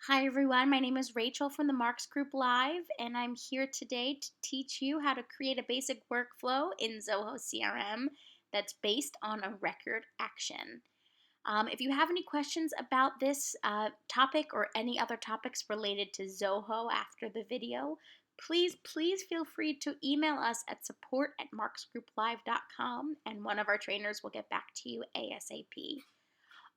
Hi everyone, my name is Rachel from the Marks Group Live, and I'm here today to teach you how to create a basic workflow in Zoho CRM that's based on a record action. If you have any questions about this topic or any other topics related to Zoho after the video, please feel free to email us at support@marksgrouplive.com and one of our trainers will get back to you ASAP.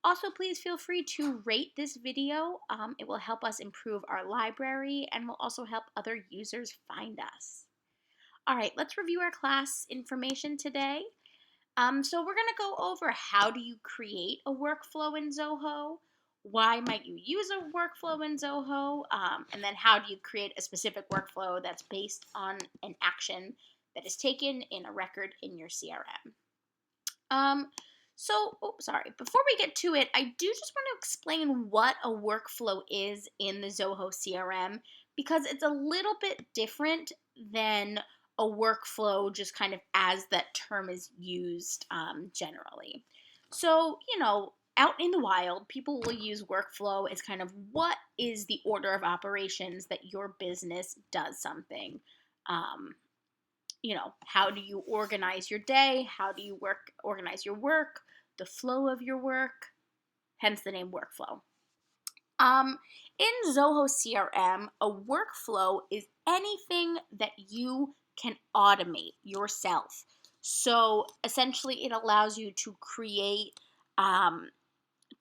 Also, please feel free to rate this video. It will help us improve our library and will also help other users find us. All right, let's review our class information today. So we're going to go over how do you create a workflow in Zoho, why might you use a workflow in Zoho, and then how do you create a specific workflow that's based on an action that is taken in a record in your CRM. Before we get to it, I do just want to explain what a workflow is in the Zoho CRM because it's a little bit different than a workflow just kind of as that term is used generally. So, out in the wild, people will use workflow as kind of what is the order of operations that your business does something. How do you organize your day? How do you organize your work? The flow of your work, hence the name workflow. In Zoho CRM, a workflow is anything that you can automate yourself. So essentially, it allows you to create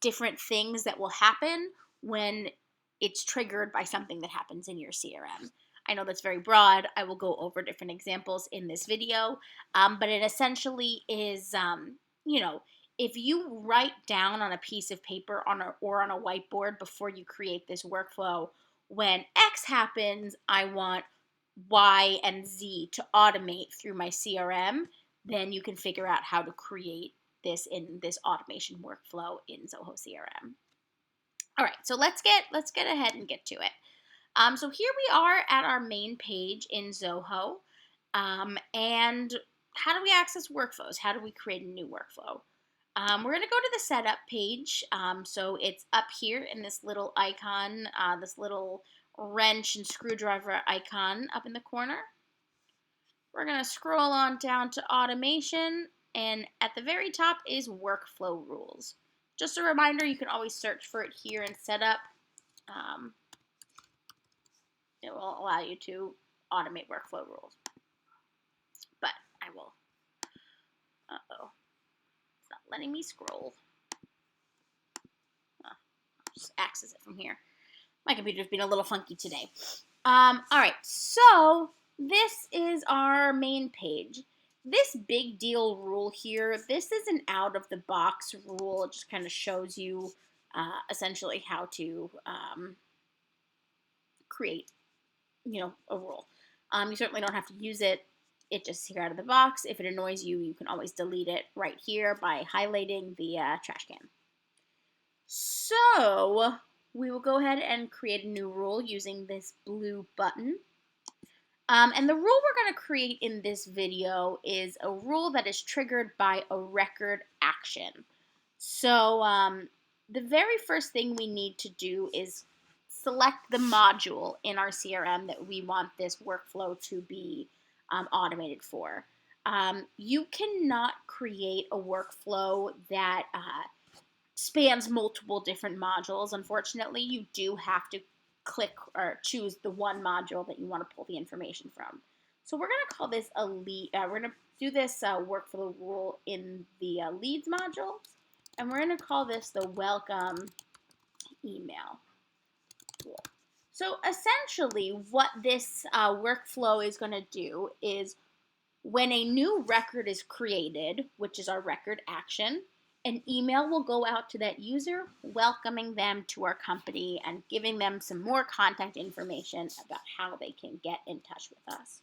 different things that will happen when it's triggered by something that happens in your CRM. I know that's very broad. I will go over different examples in this video, but it essentially is, if you write down on a piece of paper or on a whiteboard before you create this workflow, when X happens, I want Y and Z to automate through my CRM, then you can figure out how to create this in this automation workflow in Zoho CRM. All right, so let's get ahead and get to it. So here we are at our main page in Zoho, and how do we access workflows? How do we create a new workflow? We're going to go to the setup page, so it's up here in this little icon, this little wrench and screwdriver icon up in the corner. We're going to scroll on down to automation, and at the very top is workflow rules. Just a reminder, you can always search for it here in setup. It will allow you to automate workflow rules. But I will. It's not letting me scroll. I'll just access it from here. My computer's been a little funky today. All right, so this is our main page. This big deal rule here, this is an out-of-the-box rule. It just kind of shows you essentially how to create a rule. You certainly don't have to use it. It just here out of the box. If it annoys you, you can always delete it right here by highlighting the trash can. So we will go ahead and create a new rule using this blue button. And the rule we're going to create in this video is a rule that is triggered by a record action. So the very first thing we need to do is select the module in our CRM that we want this workflow to be automated for. You cannot create a workflow that spans multiple different modules. Unfortunately, you do have to click or choose the one module that you want to pull the information from. So we're going to call this a lead. We're going to do this workflow rule in the leads module, and we're going to call this the welcome email. So essentially what this workflow is going to do is when a new record is created, which is our record action, an email will go out to that user welcoming them to our company and giving them some more contact information about how they can get in touch with us.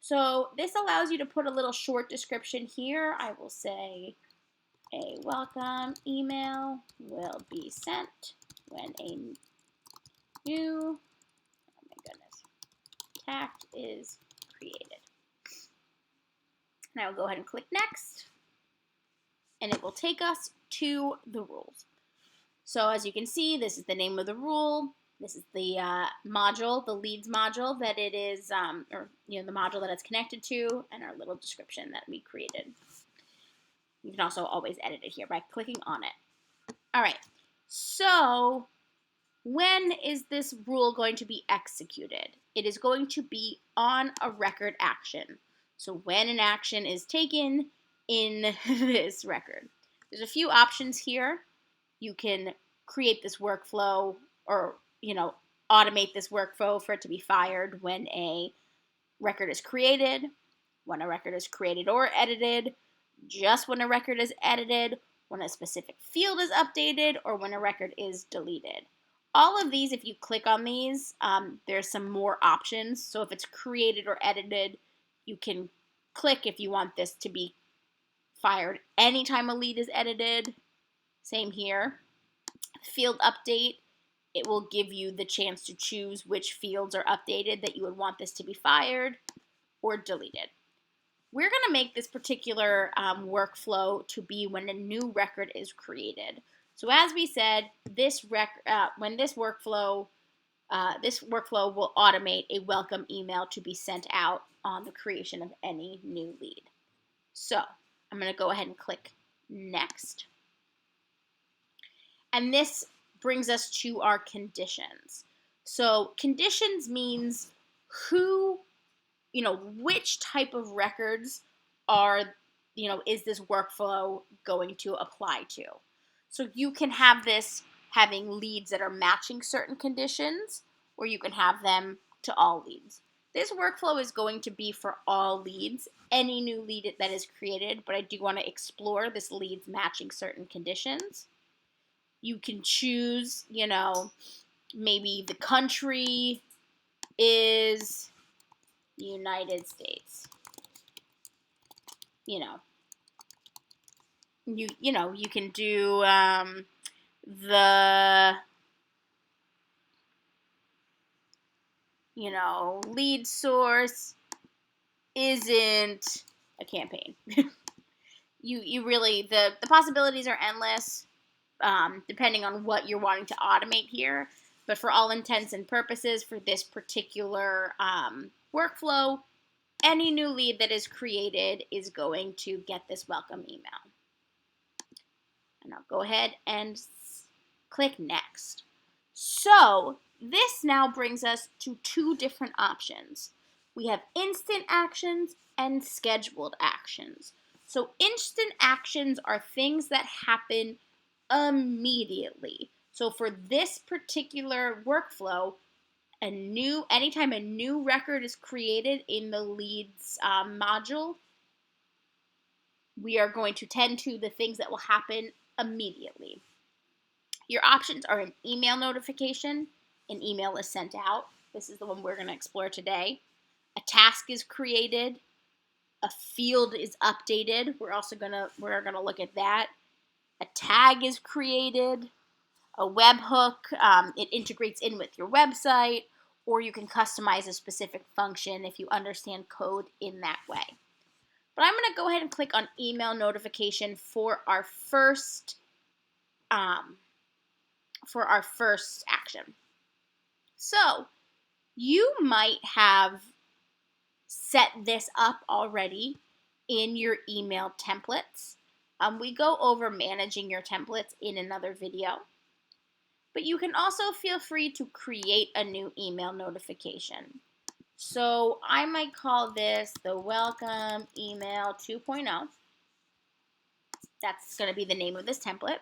So this allows you to put a little short description here. I will say a welcome email will be sent when a new, tact is created. And I will go ahead and click next, and it will take us to the rules. So as you can see, this is the name of the rule. This is the module, the leads module that it is, or the module that it's connected to, and our little description that we created. You can also always edit it here by clicking on it. All right, so when is this rule going to be executed? It is going to be on a record action. So when an action is taken in this record. There's a few options here. You can create this workflow or, automate this workflow for it to be fired when a record is created, when a record is created or edited, just when a record is edited, when a specific field is updated, or when a record is deleted. All of these, if you click on these, there's some more options. So if it's created or edited, you can click if you want this to be fired anytime a lead is edited. Same here. Field update, it will give you the chance to choose which fields are updated that you would want this to be fired or deleted. We're going to make this particular workflow to be when a new record is created. So as we said, when this workflow will automate a welcome email to be sent out on the creation of any new lead. So I'm going to go ahead and click Next. And this brings us to our conditions. So conditions means which type of records is this workflow going to apply to? So you can have this having leads that are matching certain conditions, or you can have them to all leads. This workflow is going to be for all leads, any new lead that is created, but I do want to explore this leads matching certain conditions. You can choose, maybe the country is United States. You can do the lead source isn't a campaign. you really the possibilities are endless, depending on what you're wanting to automate here. But for all intents and purposes, for this particular workflow, any new lead that is created is going to get this welcome email. And I'll go ahead and click Next. So this now brings us to two different options. We have instant actions and scheduled actions. So instant actions are things that happen immediately. So for this particular workflow, anytime a new record is created in the leads module, we are going to tend to the things that will happen immediately. Your options are an email notification. An email is sent out. This is the one we're going to explore today. A task is created. A field is updated. We're going to look at that. A tag is created. A webhook, it integrates in with your website, or you can customize a specific function if you understand code in that way. But I'm going to go ahead and click on email notification for our first action. So you might have set this up already in your email templates. We go over managing your templates in another video. But you can also feel free to create a new email notification. So I might call this the Welcome Email 2.0. That's going to be the name of this template.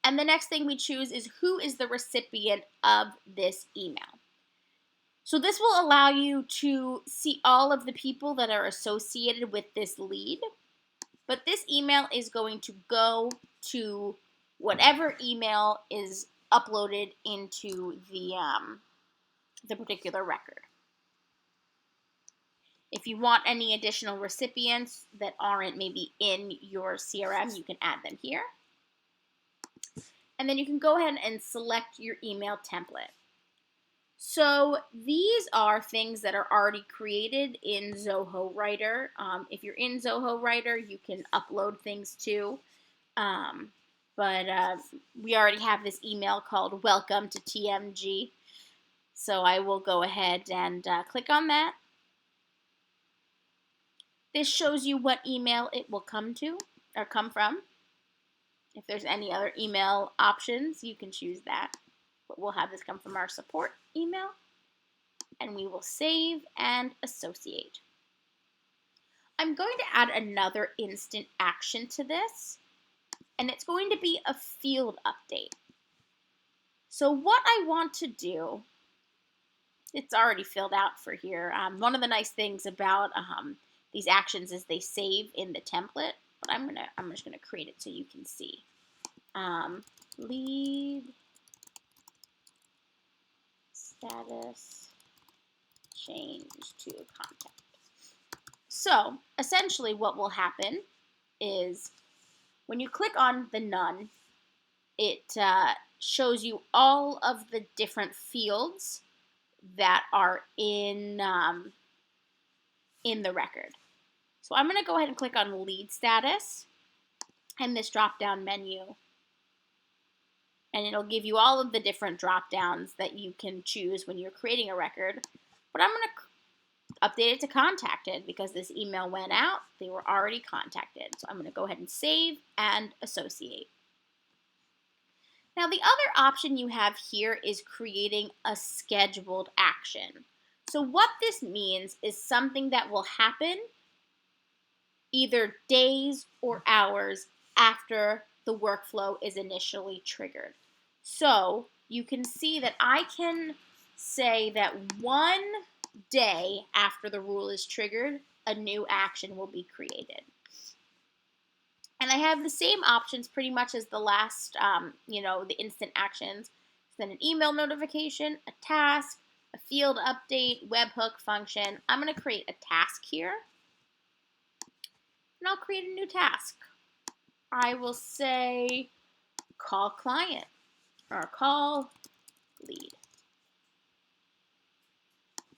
And the next thing we choose is who is the recipient of this email. So this will allow you to see all of the people that are associated with this lead. But this email is going to go to whatever email is uploaded into the particular record. If you want any additional recipients that aren't maybe in your CRM, you can add them here. And then you can go ahead and select your email template. So these are things that are already created in Zoho Writer. If you're in Zoho Writer, you can upload things too. But we already have this email called Welcome to TMG. So I will go ahead and click on that. This shows you what email it will come to or come from. If there's any other email options, you can choose that. But we'll have this come from our support email. And we will save and associate. I'm going to add another instant action to this, and it's going to be a field update. So what I want to do, it's already filled out for here. One of the nice things about these actions is they save in the template, but I'm just gonna create it so you can see. Lead status change to contact. So essentially what will happen is when you click on the none, it shows you all of the different fields that are in the record. So I'm going to go ahead and click on lead status and this drop-down menu. And it'll give you all of the different drop-downs that you can choose when you're creating a record. But I'm going to update it to contacted because this email went out. They were already contacted. So I'm going to go ahead and save and associate. Now the other option you have here is creating a scheduled action. So what this means is something that will happen either days or hours after the workflow is initially triggered. So you can see that I can say that 1 day after the rule is triggered, a new action will be created. And I have the same options pretty much as the last, the instant actions. Send an email notification, a task, a field update, webhook function. I'm going to create a task here. And I'll create a new task. I will say call client or call lead.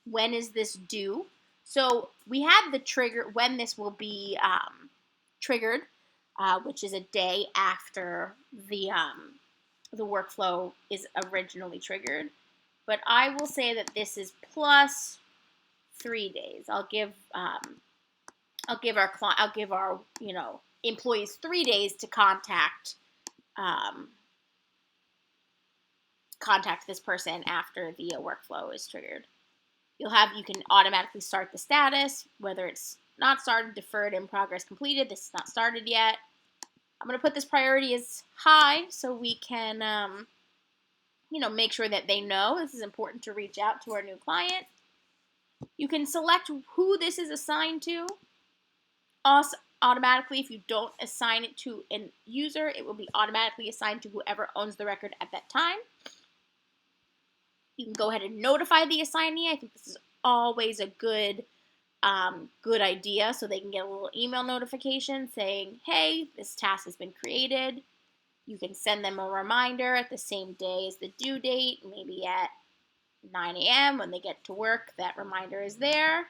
When is this due? So we have the trigger when this will be triggered, which is a day after the workflow is originally triggered. But I will say that this is plus 3 days. I'll give our employees 3 days to contact this person after the workflow is triggered. You can automatically start the status, whether it's not started, deferred, in progress, completed. This is not started yet. I'm going to put this priority as high so we can, make sure that they know this is important to reach out to our new client. You can select who this is assigned to. Also, automatically, if you don't assign it to a user, it will be automatically assigned to whoever owns the record at that time. You can go ahead and notify the assignee. I think this is always a good idea, so they can get a little email notification saying, hey, this task has been created. You can send them a reminder at the same day as the due date, maybe at 9 a.m. when they get to work, that reminder is there.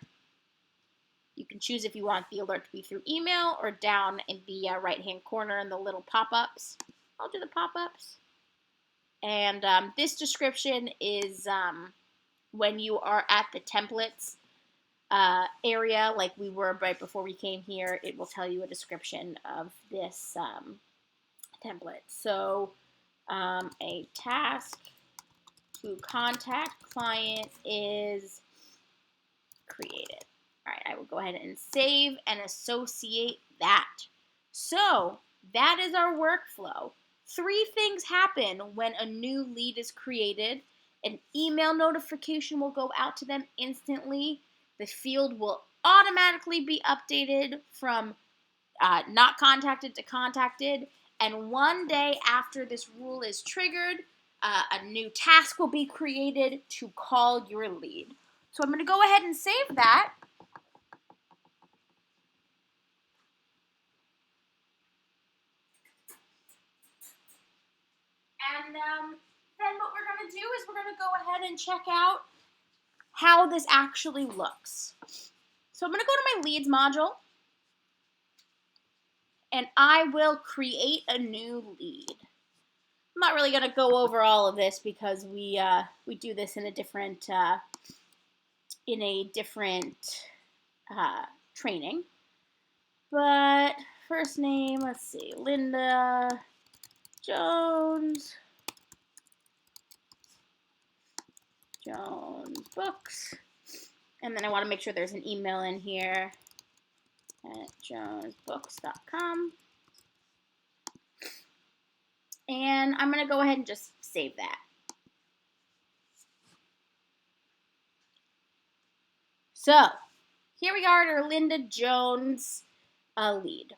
You can choose if you want the alert to be through email or down in the right-hand corner in the little pop-ups. I'll do the pop-ups. And this description is when you are at the templates area, like we were right before we came here, it will tell you a description of this template. So a task to contact client is created. All right, I will go ahead and save and associate that. So that is our workflow. 3 things happen when a new lead is created. An email notification will go out to them instantly. The field will automatically be updated from not contacted to contacted. And 1 day after this rule is triggered, a new task will be created to call your lead. So I'm going to go ahead and save that. And then what we're going to do is we're going to go ahead and check out how this actually looks. So I'm going to go to my leads module, and I will create a new lead. I'm not really going to go over all of this because we do this in a different training. But first name, let's see, Linda Jones Books. And then I want to make sure there's an email in here at jonesbooks.com. And I'm going to go ahead and just save that. So here we are at our Linda Jones lead.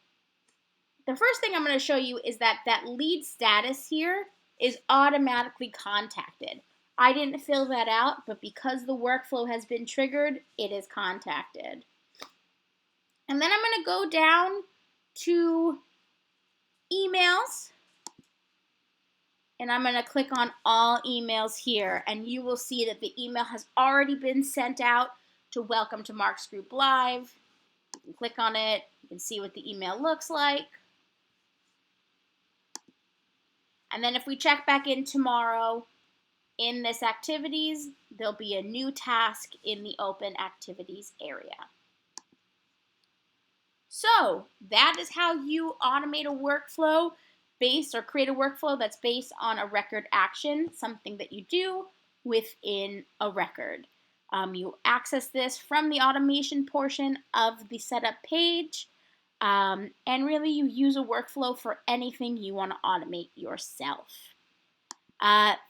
The first thing I'm going to show you is that lead status here is automatically contacted. I didn't fill that out, but because the workflow has been triggered, it is contacted. And then I'm going to go down to emails, and I'm going to click on all emails here, and you will see that the email has already been sent out to Welcome to Mark's Group Live. You can click on it, you can see what the email looks like. And then if we check back in tomorrow, in this activities, there'll be a new task in the open activities area. So that is how you automate a workflow create a workflow that's based on a record action, something that you do within a record. You access this from the automation portion of the setup page, and really you use a workflow for anything you want to automate yourself.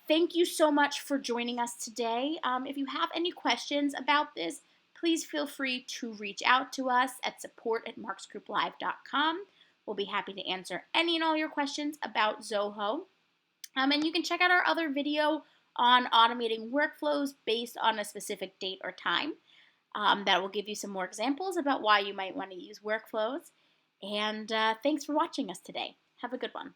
Thank you so much for joining us today. If you have any questions about this, please feel free to reach out to us at support@marksgrouplive.com. We'll be happy to answer any and all your questions about Zoho. And you can check out our other video on automating workflows based on a specific date or time. That will give you some more examples about why you might want to use workflows. And thanks for watching us today. Have a good one.